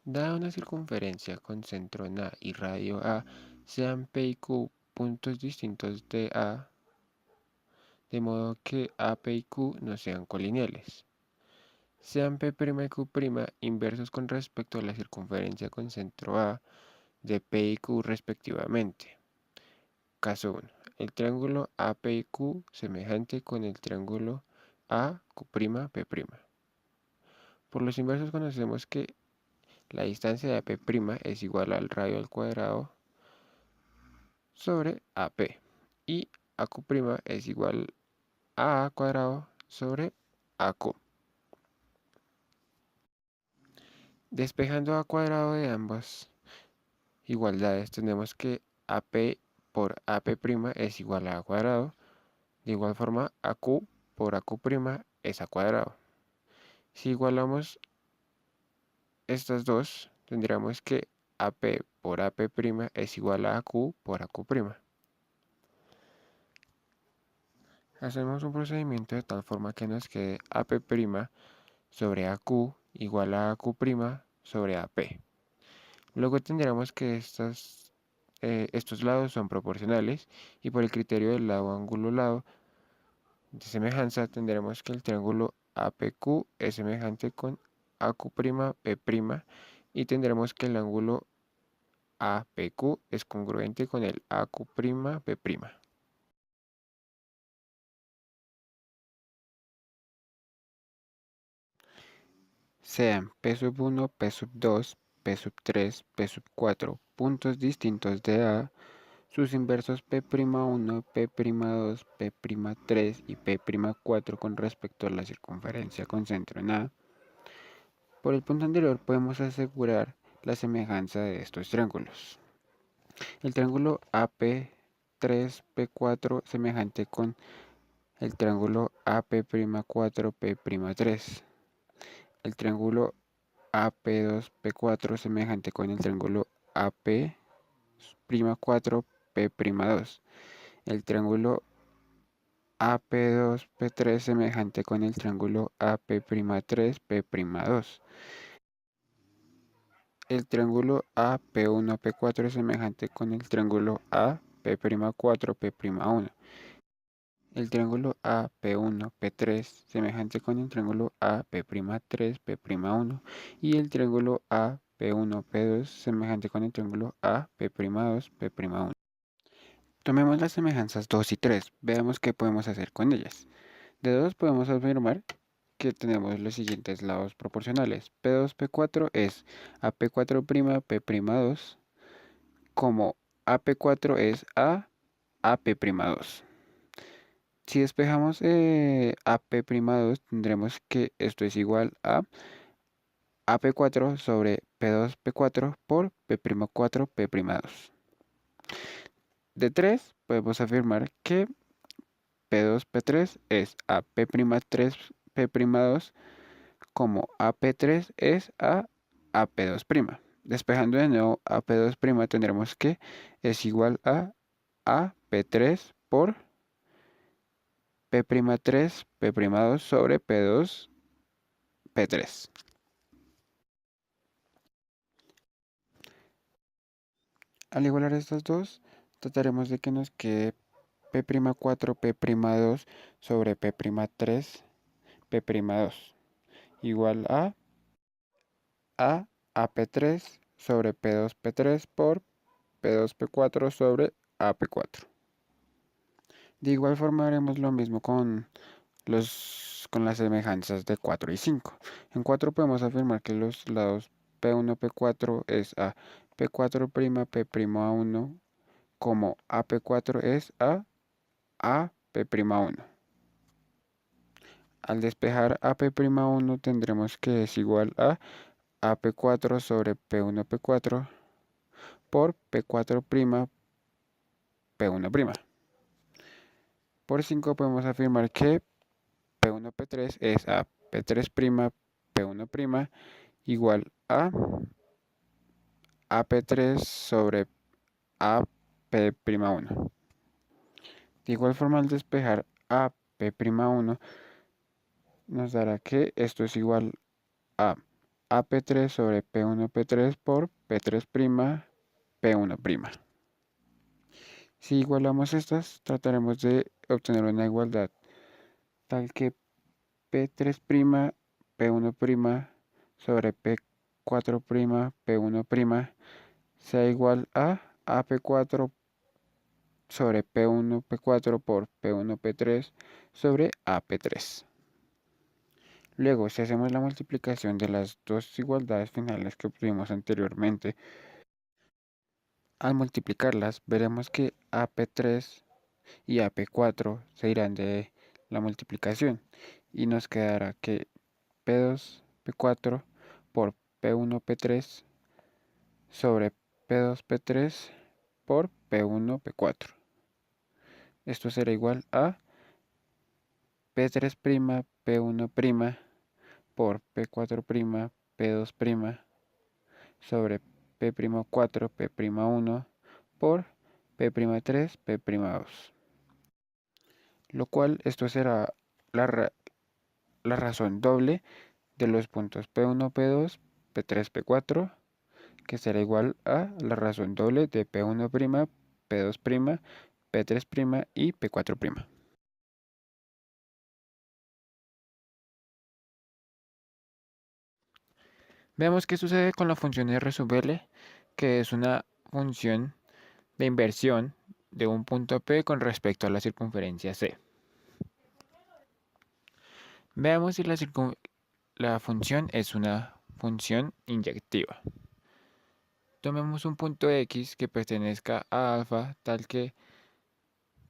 Dada una circunferencia con centro en A y radio A, sean P y Q puntos distintos de A, de modo que A, P y Q no sean colineales. Sean P' y Q' inversos con respecto a la circunferencia con centro A de P y Q respectivamente. Caso 1. El triángulo AP y Q semejante con el triángulo AQ'P'. Por los inversos conocemos que la distancia de AP' es igual al radio al cuadrado sobre AP y AQ' es igual a A cuadrado sobre AQ. Despejando A cuadrado de ambas igualdades tenemos que AP por AP' es igual a A cuadrado. De igual forma AQ por AQ' es A cuadrado. Si igualamos estas dos, tendríamos que AP por AP' es igual a AQ por AQ'. Hacemos un procedimiento de tal forma que nos quede AP' sobre AQ igual a AQ' sobre AP. Luego tendríamos que estos lados son proporcionales y por el criterio del lado ángulo lado de semejanza tendremos que el triángulo APQ es semejante con AQ'P' y tendremos que el ángulo APQ es congruente con el AQ'P'. Sean P1, P2, P3, P4 puntos distintos de A, sus inversos P'1, P'2, P'3 y P'4 con respecto a la circunferencia con centro en A. Por el punto anterior podemos asegurar la semejanza de estos triángulos. El triángulo AP3P4 semejante con el triángulo AP'4P'3. El triángulo AP2P4 semejante con el triángulo AP'4P'2. El triángulo AP2P3 semejante con el triángulo AP'3P'2. El triángulo AP1P4 es semejante con el triángulo AP'4P'1. El triángulo AP1P3 semejante con el triángulo AP'3P'1 y el triángulo AP1P2 semejante con el triángulo AP'2P'1. Tomemos las semejanzas 2 y 3, veamos qué podemos hacer con ellas. De 2 podemos afirmar que tenemos los siguientes lados proporcionales. P2, P4 es AP4'P'2, como AP4 es a AP'2. Si despejamos AP'2, tendremos que esto es igual a AP4 sobre P2P4 por P'4P'2. De 3 podemos afirmar que P2P3 es AP'3P'2 como AP3 es a AP2'. Despejando de nuevo AP2' tendremos que es igual a AP3 por P'3 P'2 sobre P2 P3. Al igualar estas dos, trataremos de que nos quede P'4 P'2 sobre P'3 P'2 igual a AP3 sobre P2P3 por P2P4 sobre AP4. De igual forma haremos lo mismo con las semejanzas de 4 y 5. En 4 podemos afirmar que los lados P1, P4 es a P4' P'1 como AP4 es a AP'1. Al despejar AP'1 tendremos que es igual a AP4 sobre P1, P4 por P4' P1'. Por 5 podemos afirmar que P1, P3 es a P3' P1' igual a AP3 sobre AP'1. De igual forma, al despejar AP'1 nos dará que esto es igual a AP3 sobre P1P3 por P3', P1'. Si igualamos estas, trataremos de obtener una igualdad tal que P3', P1' sobre P4', P1' sea igual a AP4 sobre P1P4 por P1P3 sobre AP3. Luego, si hacemos la multiplicación de las dos igualdades finales que obtuvimos anteriormente, al multiplicarlas veremos que AP3 y AP4 se irán de la multiplicación y nos quedará que P2P4 por P1P3 sobre P2P3 por P1P4. Esto será igual a P3', P1' por P4', P2' sobre P'4, P'1 por P'3, P'2. Lo cual esto será la razón doble de los puntos P1, P2, P3, P4, que será igual a la razón doble de P1', P2', P3' y P4'. Veamos qué sucede con la función R sub L, que es una función de inversión de un punto P con respecto a la circunferencia C. Veamos si la función es una función inyectiva. Tomemos un punto X que pertenezca a alfa tal que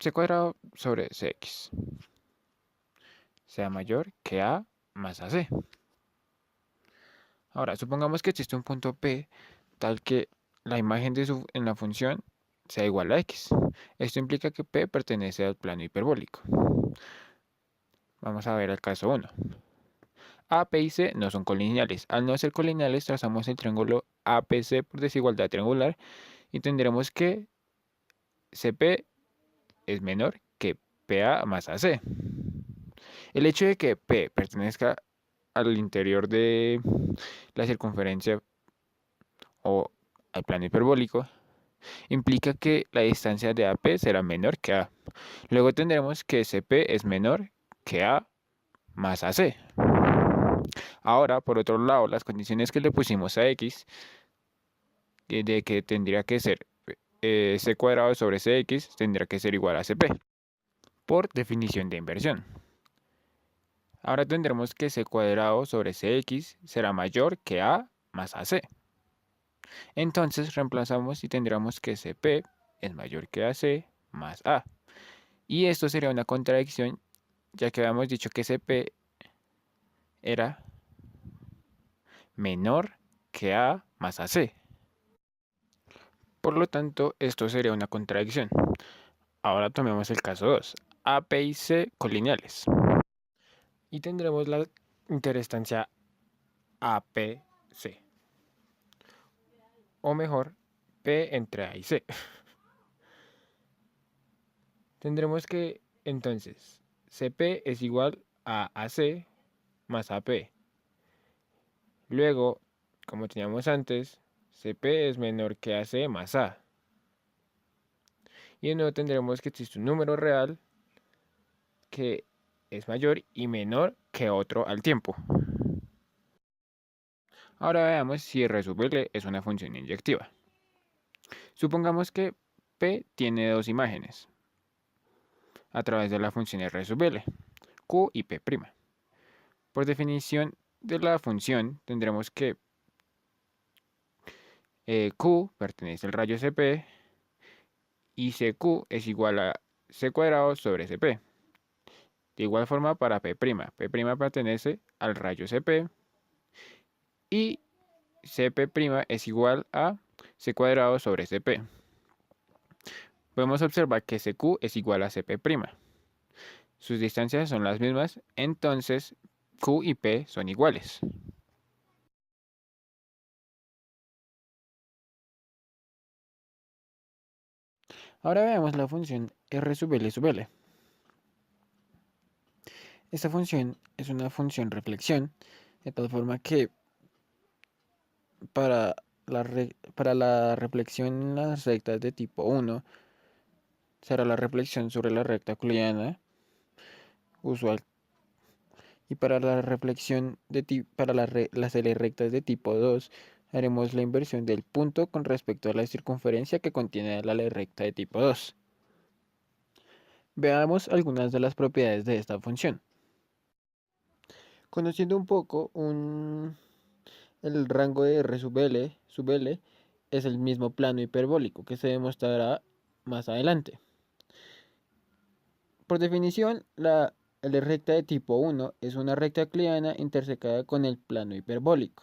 C cuadrado sobre Cx sea mayor que A más AC. Ahora, supongamos que existe un punto P tal que la imagen en la función sea igual a X. Esto implica que P pertenece al plano hiperbólico. Vamos a ver el caso 1. A, P y C no son colineales. Al no ser colineales, trazamos el triángulo APC por desigualdad triangular y tendremos que CP es menor que PA más AC. El hecho de que P pertenezca al interior de la circunferencia o al plano hiperbólico implica que la distancia de AP será menor que A. Luego tendremos que CP es menor que A más AC. Ahora, por otro lado, las condiciones que le pusimos a X, de que tendría que ser C cuadrado sobre Cx, tendría que ser igual a CP, por definición de inversión. Ahora tendremos que C cuadrado sobre Cx será mayor que A más AC. Entonces reemplazamos y tendríamos que CP es mayor que AC más A. Y esto sería una contradicción, ya que habíamos dicho que CP era menor que A más AC. Por lo tanto, esto sería una contradicción. Ahora tomemos el caso 2. A, P y C colineales. Y tendremos la interestancia APC. O mejor, P entre A y C. Tendremos que, entonces, CP es igual a AC más AP. Luego, como teníamos antes, CP es menor que AC más A. Y de nuevo tendremos que existe un número real que es mayor y menor que otro al tiempo. Ahora veamos si R sub L es una función inyectiva. Supongamos que P tiene dos imágenes a través de la función R sub L, Q y P'. Por definición de la función tendremos que Q pertenece al rayo CP y CQ es igual a C cuadrado sobre CP. De igual forma para P'. P' pertenece al rayo CP y CP' es igual a C cuadrado sobre CP. Podemos observar que CQ es igual a CP'. Sus distancias son las mismas, entonces Q y P son iguales. Ahora veamos la función R sub L sub L. Esta función es una función reflexión, de tal forma que para la reflexión en las rectas de tipo 1 será la reflexión sobre la recta euclidiana usual. Y para la reflexión para las rectas de tipo 2 haremos la inversión del punto con respecto a la circunferencia que contiene la recta de tipo 2. Veamos algunas de las propiedades de esta función. Conociendo un poco el rango de R sub L es el mismo plano hiperbólico que se demostrará más adelante. Por definición, la recta de tipo 1 es una recta euclidiana intersecada con el plano hiperbólico.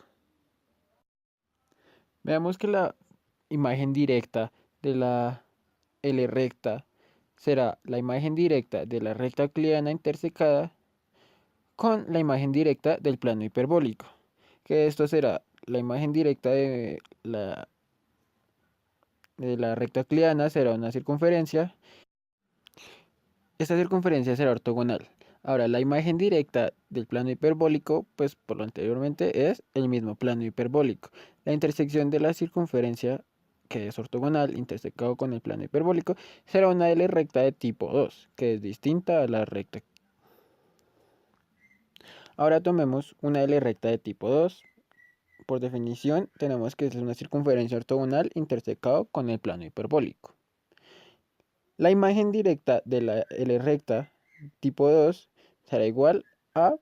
Veamos que la imagen directa de la L recta será la imagen directa de la recta euclidiana intersecada con la imagen directa del plano hiperbólico, que esto será la imagen directa de la recta euclidiana será una circunferencia. Esta circunferencia será ortogonal. Ahora, la imagen directa del plano hiperbólico, pues por lo anteriormente es el mismo plano hiperbólico. La intersección de la circunferencia, que es ortogonal, intersecado con el plano hiperbólico, será una L recta de tipo 2, que es distinta a la recta. Ahora tomemos una L recta de tipo 2. Por definición, tenemos que es una circunferencia ortogonal intersecado con el plano hiperbólico. La imagen directa de la L recta tipo 2 será igual a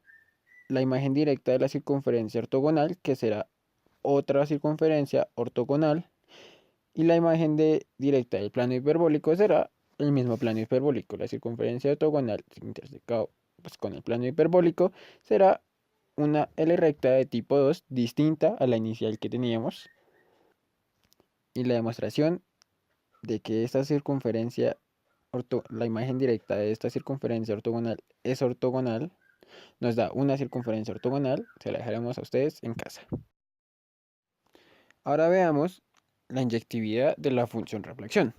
la imagen directa de la circunferencia ortogonal, que será otra circunferencia ortogonal, y la imagen directa del plano hiperbólico será el mismo plano hiperbólico. La circunferencia ortogonal intersecado pues, con el plano hiperbólico será una L recta de tipo 2 distinta a la inicial que teníamos. Y la demostración de que esta circunferencia, la imagen directa de esta circunferencia ortogonal es ortogonal, nos da una circunferencia ortogonal, se la dejaremos a ustedes en casa. Ahora veamos la inyectividad de la función reflexión.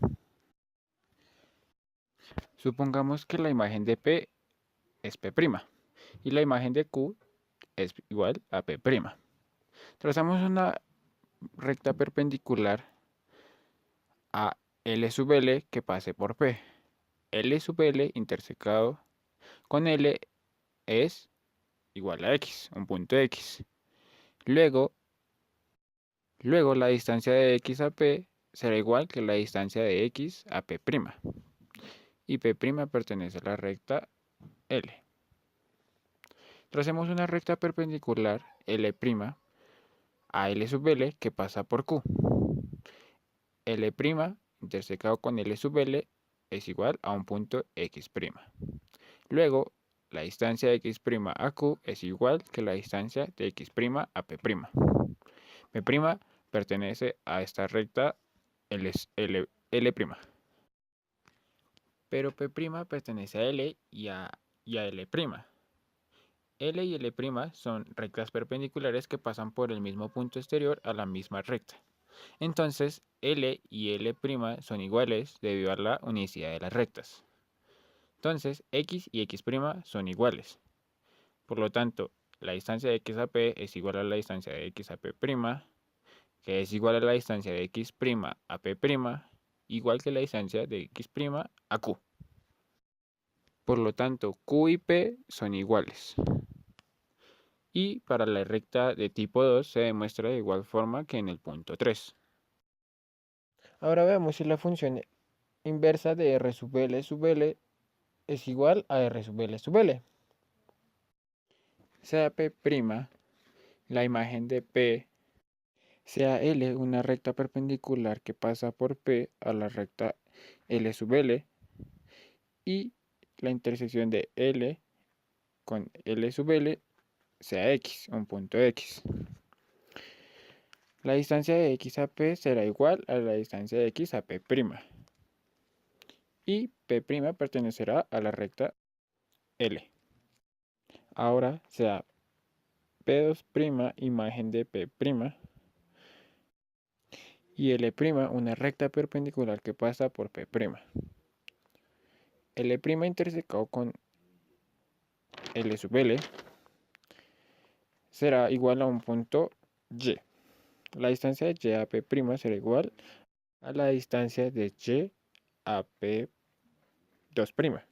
Supongamos que la imagen de P es P' y la imagen de Q es igual a P'. Trazamos una recta perpendicular a L sub L que pase por P. L sub L intersecado con L es igual a X, un punto X. Luego la distancia de X a P será igual que la distancia de X a P'. Y P' pertenece a la recta L. Tracemos una recta perpendicular L' a L sub L que pasa por Q. L' intersecado con L sub L es igual a un punto X'. Luego, la distancia de X' a Q es igual que la distancia de X' a P'. P' pertenece a esta recta L'. Pero P' pertenece a L y a L'. L y L' son rectas perpendiculares que pasan por el mismo punto exterior a la misma recta. Entonces, L y L' son iguales debido a la unicidad de las rectas. Entonces, X y X' son iguales. Por lo tanto, la distancia de X a P es igual a la distancia de X a P', que es igual a la distancia de X' a P', igual que la distancia de X' a Q. Por lo tanto, Q y P son iguales. Y para la recta de tipo 2 se demuestra de igual forma que en el punto 3. Ahora veamos si la función inversa de R sub L es igual a R sub L. Sea P', la imagen de P, sea L una recta perpendicular que pasa por P a la recta L sub L, y la intersección de L con L sub L sea X, un punto X. La distancia de X a P será igual a la distancia de X a P'. Y P' pertenecerá a la recta L. Ahora sea P2' imagen de P' y L' una recta perpendicular que pasa por P'. L' intersecado con L sub L será igual a un punto Y. La distancia de y a P' será igual a la distancia de y a P2'.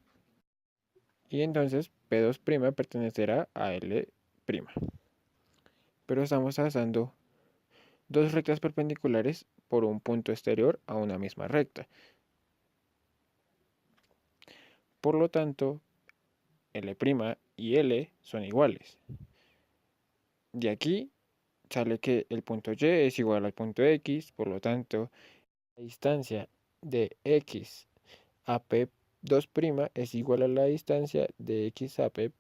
Y entonces P2' pertenecerá a L'. Pero estamos trazando dos rectas perpendiculares por un punto exterior a una misma recta. Por lo tanto, L' y L son iguales. De aquí sale que el punto Y es igual al punto X, por lo tanto, la distancia de X a P2' es igual a la distancia de X a P',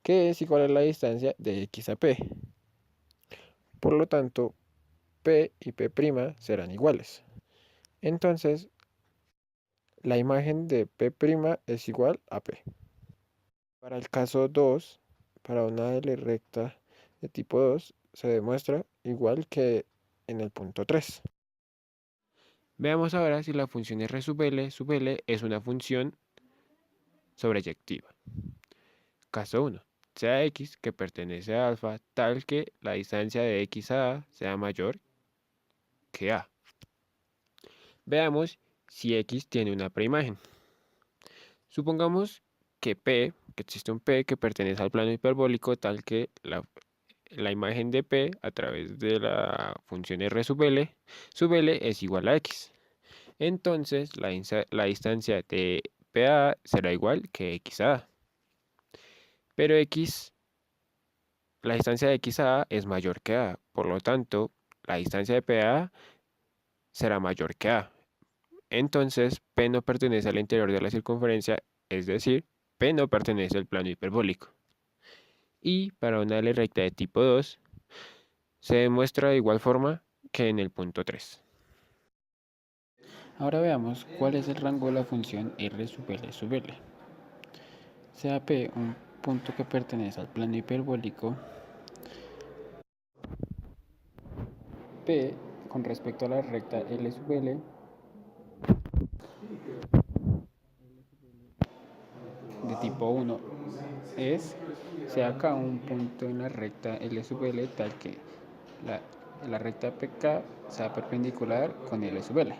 que es igual a la distancia de X a P. Por lo tanto, P y P' serán iguales. Entonces, la imagen de P' es igual a P. Para el caso 2, para una L recta de tipo 2, se demuestra igual que en el punto 3. Veamos ahora si la función R sub L es una función sobreyectiva. Caso 1. Sea X que pertenece a alfa tal que la distancia de X a A sea mayor que A. Veamos si X tiene una preimagen. Supongamos que existe un P que pertenece al plano hiperbólico tal que la imagen de P a través de la función R sub L es igual a X. Entonces la distancia de PA será igual que X a A. Pero la distancia de X a A es mayor que A. Por lo tanto, la distancia de PA será mayor que A. Entonces, P no pertenece al interior de la circunferencia, es decir, P no pertenece al plano hiperbólico. Y para una L recta de tipo 2, se demuestra de igual forma que en el punto 3. Ahora veamos cuál es el rango de la función R sub L. Sea P un punto que pertenece al plano hiperbólico, P con respecto a la recta L sub L de tipo 1 sea acá un punto en la recta L sub L tal que la recta PK sea perpendicular con L sub L.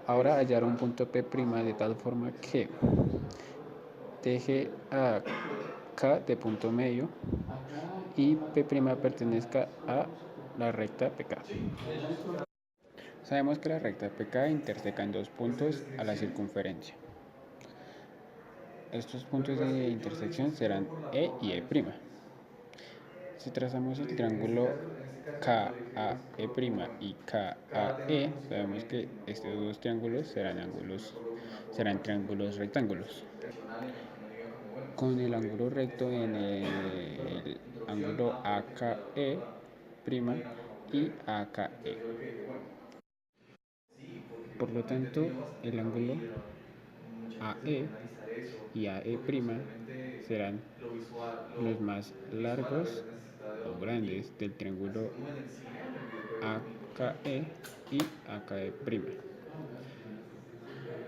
Ahora hallar un punto P' de tal forma que deje a K de punto medio y P' pertenezca a la recta PK. Sabemos que la recta PK interseca en dos puntos a la circunferencia. Estos puntos de intersección serán E y E'. Si trazamos el triángulo KAE' y KAE, sabemos que estos dos triángulos serán triángulos rectángulos. Con el ángulo recto en el ángulo AKE' y AKE. Por lo tanto, el ángulo AE y AE' serán los más largos o grandes del triángulo AKE y AKE',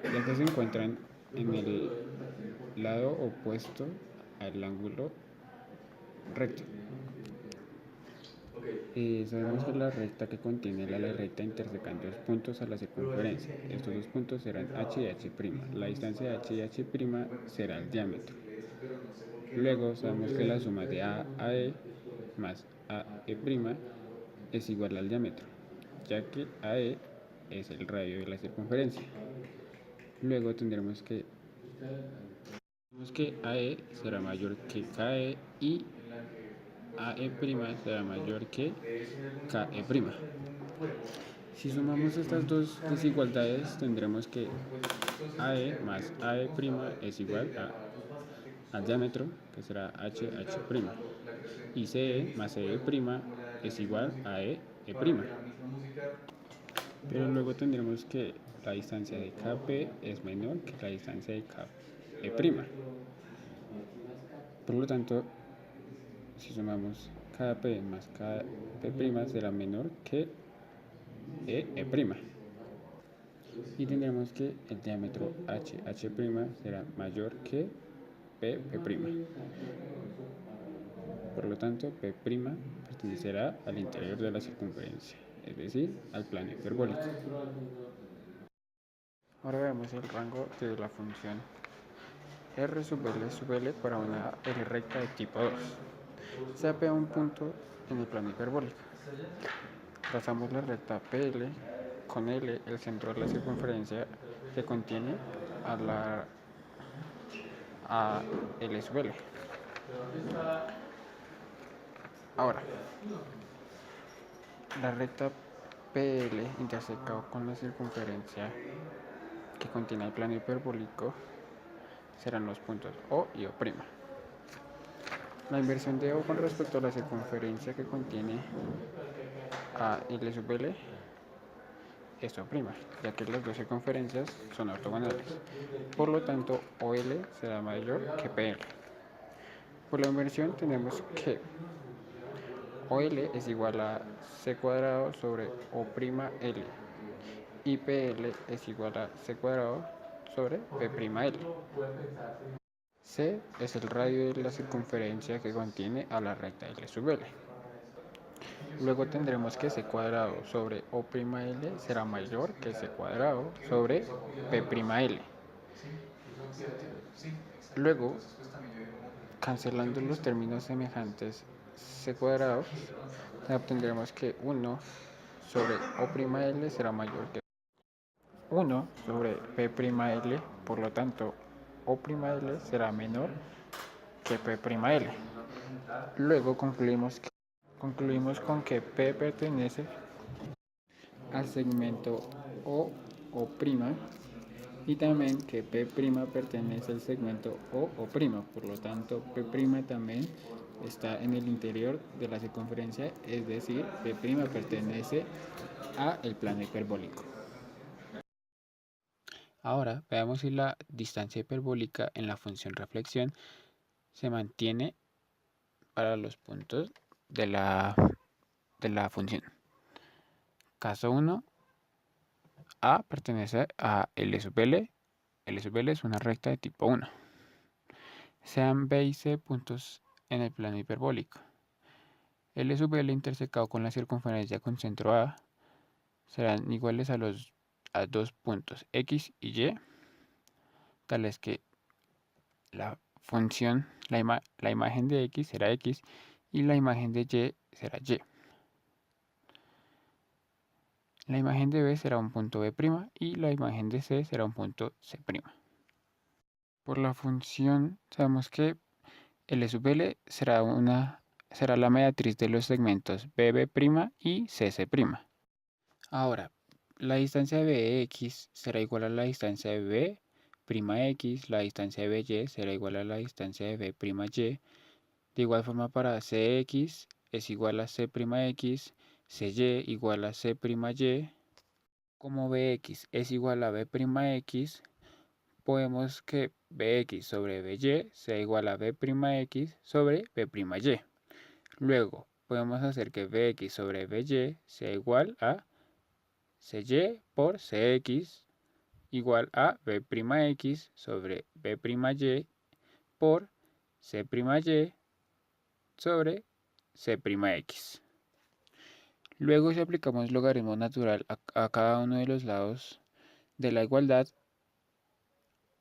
ya que se encuentran en el lado opuesto al ángulo recto. Sabemos que la recta que contiene la recta intersecan dos puntos a la circunferencia. Estos dos puntos serán h y h'. La distancia de h y h' será el diámetro. Luego sabemos que la suma de a e más ae' es igual al diámetro, ya que ae es el radio de la circunferencia. Luego tendremos que AE será mayor que KE y AE' será mayor que KE'. Si sumamos estas dos desigualdades, tendremos que AE más AE' es igual al diámetro, que será HH', y CE más CE' es igual a EE'. Pero luego tendremos que la distancia de KP es menor que la distancia de KE'. Por lo tanto, si sumamos KP más KP' será menor que EE'. Y tendremos que el diámetro HH' será mayor que PP'. Por lo tanto, P' pertenecerá al interior de la circunferencia, es decir, al plano hiperbólico. Ahora veamos el rango de la función R sub L para una L recta de tipo 2. Se apea un punto en el plano hiperbólico. Trazamos la recta PL con L el centro de la circunferencia que contiene a L sub L. Ahora, la recta PL intersecado con la circunferencia que contiene el plano hiperbólico serán los puntos O y O'. La inversión de O con respecto a la circunferencia que contiene a L sub L es O', ya que las dos circunferencias son ortogonales. Por lo tanto, OL será mayor que PL. Por la inversión tenemos que OL es igual a C cuadrado sobre O'L y PL es igual a C cuadrado sobre P'L. C es el radio de la circunferencia que contiene a la recta L sub L. Luego tendremos que C cuadrado sobre O'L será mayor que C cuadrado sobre P'L. Luego, cancelando los términos semejantes C cuadrado, obtendremos que 1 sobre O'L será mayor que 1 sobre P'L, por lo tanto O'L será menor que P'L. Luego concluimos con que P pertenece al segmento O' y también que P' pertenece al segmento O', por lo tanto P' también está en el interior de la circunferencia, es decir, P' pertenece al plano hiperbólico. Ahora veamos si la distancia hiperbólica en la función reflexión se mantiene para los puntos de la función. Caso 1, A pertenece a L sub L. L sub L es una recta de tipo 1. Sean B y C puntos en el plano hiperbólico. L sub L intersecado con la circunferencia con centro A serán iguales a dos puntos X y Y, tales que la función, la imagen de X será X y la imagen de Y será Y. La imagen de B será un punto B' y la imagen de C será un punto C'. Por la función sabemos que L sub L será la mediatriz de los segmentos BB' y CC'. Ahora, la distancia de BX será igual a la distancia de B'X, la distancia de BY será igual a la distancia de B'Y. De igual forma para Cx es igual a C'X, Cy igual a C'Y. Como Bx es igual a B'X, podemos que Bx sobre By sea igual a B'X sobre B'Y. Luego, podemos hacer que Bx sobre By sea igual a Cy por Cx igual a B'X sobre B'Y por C'Y sobre C'X. Luego, si aplicamos logaritmo natural a cada uno de los lados de la igualdad,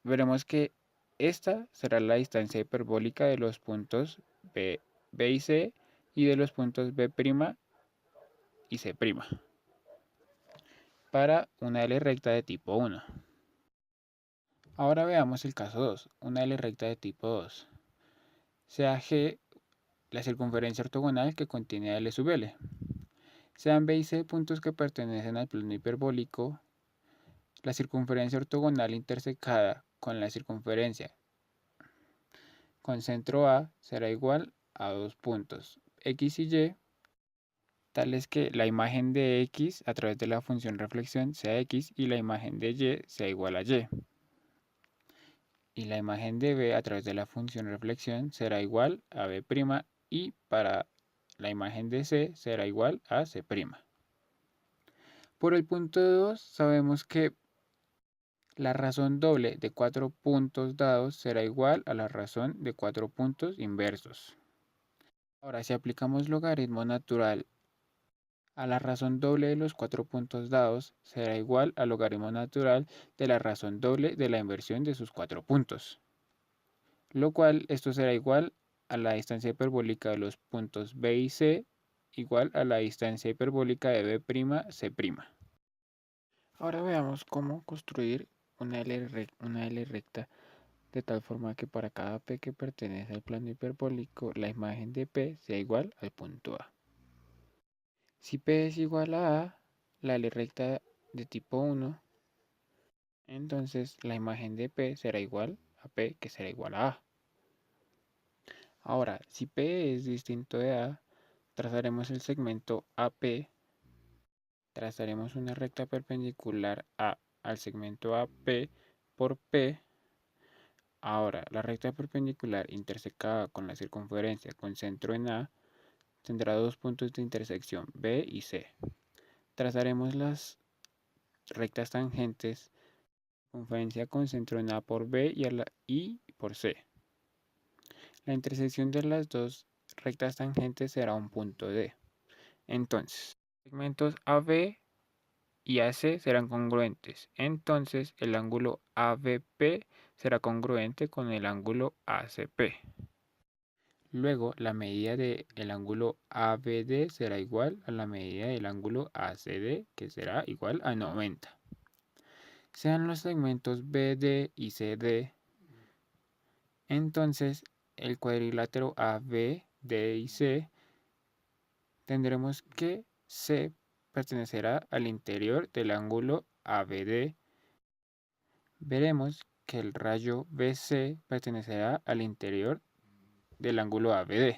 veremos que esta será la distancia hiperbólica de los puntos B y C y de los puntos B' y C' para una L recta de tipo 1. Ahora veamos el caso 2, una L recta de tipo 2. Sea G la circunferencia ortogonal que contiene a L sub L. Sean B y C puntos que pertenecen al plano hiperbólico. La circunferencia ortogonal intersecada con la circunferencia con centro A será igual a dos puntos X y Y, tales que la imagen de X a través de la función reflexión sea X y la imagen de Y sea igual a Y. Y la imagen de B a través de la función reflexión será igual a B' y para la imagen de C será igual a C'. Por el punto 2 sabemos que la razón doble de 4 puntos dados será igual a la razón de 4 puntos inversos. Ahora, si aplicamos logaritmo natural a la razón doble de los 4 puntos dados, será igual al logaritmo natural de la razón doble de la inversión de sus 4 puntos. Lo cual, esto será igual a la distancia hiperbólica de los puntos B y C, igual a la distancia hiperbólica de B', C'. Ahora veamos cómo construir una L recta de tal forma que para cada P que pertenece al plano hiperbólico, la imagen de P sea igual al punto A. Si P es igual a A, la L recta de tipo 1, entonces la imagen de P será igual a P, que será igual a A. Ahora, si P es distinto de A, trazaremos el segmento AP, trazaremos una recta perpendicular al segmento AP por P. Ahora, la recta perpendicular intersecada con la circunferencia con centro en A tendrá dos puntos de intersección B y C. Trazaremos las rectas tangentes, circunferencia con centro en A por B y por C. La intersección de las dos rectas tangentes será un punto D. Entonces, segmentos AB y AC serán congruentes. Entonces, el ángulo ABP será congruente con el ángulo ACP. Luego, la medida del ángulo ABD será igual a la medida del ángulo ACD, que será igual a 90. Sean los segmentos BD y CD, entonces el cuadrilátero ABD y C tendremos que C pertenecerá al interior del ángulo ABD. Veremos que el rayo BC pertenecerá al interior del ángulo ABD,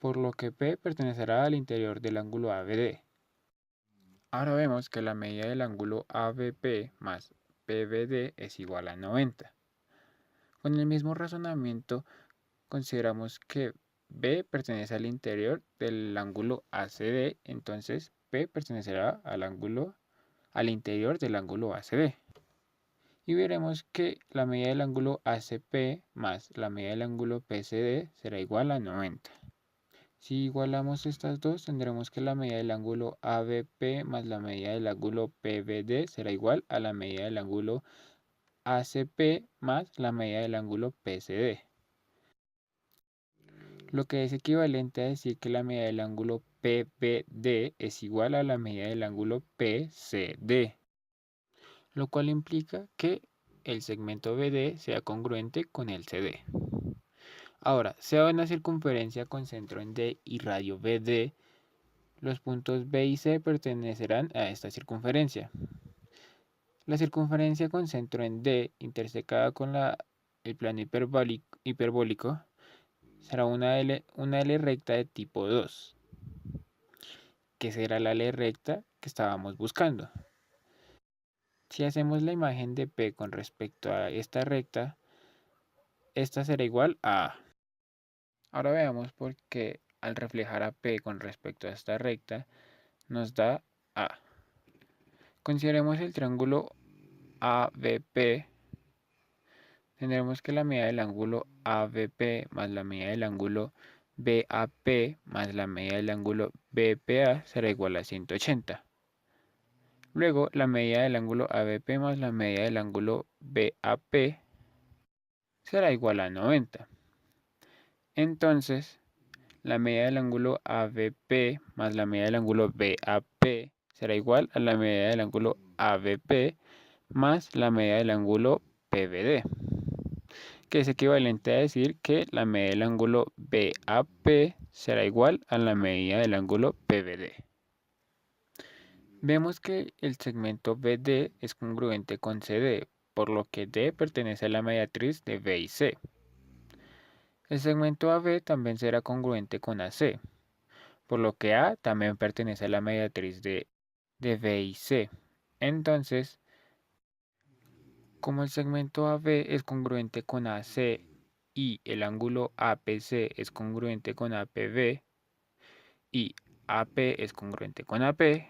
por lo que P pertenecerá al interior del ángulo ABD. Ahora vemos que la medida del ángulo ABP más PBD es igual a 90. Con el mismo razonamiento, consideramos que B pertenece al interior del ángulo ACD, entonces P pertenecerá al interior del ángulo ACD. Y veremos que la medida del ángulo ACP más la medida del ángulo PCD será igual a 90. Si igualamos estas dos, tendremos que la medida del ángulo ABP más la medida del ángulo PBD será igual a la medida del ángulo ACP más la medida del ángulo PCD. Lo que es equivalente a decir que la medida del ángulo PBD es igual a la medida del ángulo PCD, lo cual implica que el segmento BD sea congruente con el CD. Ahora, sea una circunferencia con centro en D y radio BD, los puntos B y C pertenecerán a esta circunferencia. La circunferencia con centro en D intersecada con el plano hiperbólico será una L recta de tipo 2, que será la L recta que estábamos buscando. Si hacemos la imagen de P con respecto a esta recta, esta será igual a A. Ahora veamos por qué al reflejar a P con respecto a esta recta nos da A. Consideremos el triángulo ABP. Tendremos que la medida del ángulo ABP más la medida del ángulo BAP más la medida del ángulo BPA será igual a 180. Luego, la medida del ángulo ABP más la medida del ángulo BAP será igual a 90. Entonces, la medida del ángulo ABP más la medida del ángulo BAP será igual a la medida del ángulo ABP más la medida del ángulo PBD, que es equivalente a decir que la medida del ángulo BAP será igual a la medida del ángulo PBD. Vemos que el segmento BD es congruente con CD, por lo que D pertenece a la mediatriz de B y C. El segmento AB también será congruente con AC, por lo que A también pertenece a la mediatriz de B y C. Entonces, como el segmento AB es congruente con AC y el ángulo APC es congruente con APB y AP es congruente con AP,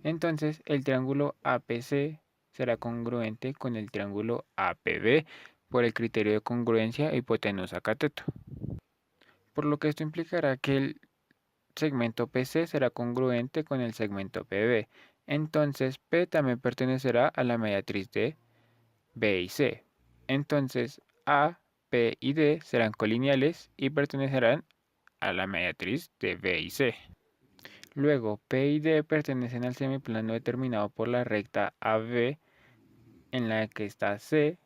entonces el triángulo APC será congruente con el triángulo APB por el criterio de congruencia hipotenusa cateto. por lo que esto implicará que el segmento PC será congruente con el segmento PB. Entonces P también pertenecerá a la mediatriz de B y C. Entonces A, P y D serán colineales y pertenecerán a la mediatriz de B y C. Luego P y D pertenecen al semiplano determinado por la recta AB en la que está C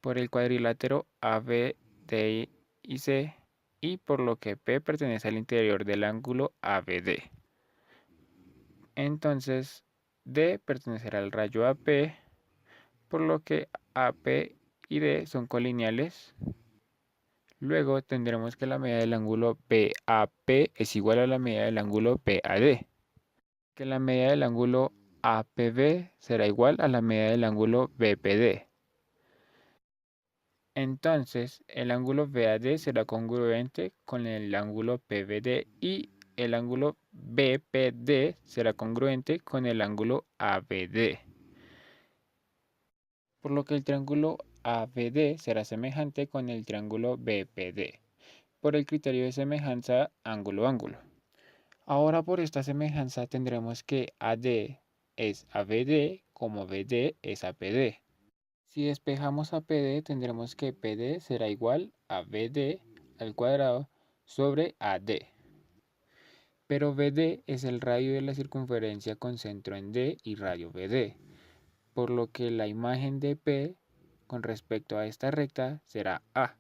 por el cuadrilátero AB, D y C, y por lo que P pertenece al interior del ángulo ABD. Entonces D pertenecerá al rayo AP, por lo que AP y D son colineales. Luego tendremos que la medida del ángulo BAP es igual a la medida del ángulo BAD, que la medida del ángulo APB será igual a la medida del ángulo BPD. Entonces, el ángulo BAD será congruente con el ángulo PBD y el ángulo BPD será congruente con el ángulo ABD. Por lo que el triángulo ABD será semejante con el triángulo BPD, por el criterio de semejanza ángulo-ángulo. Ahora por esta semejanza tendremos que AD es ABD como BD es APD. Si despejamos a PD, tendremos que PD será igual a BD al cuadrado sobre AD. Pero BD es el radio de la circunferencia con centro en D y radio BD, por lo que la imagen de P con respecto a esta recta será A.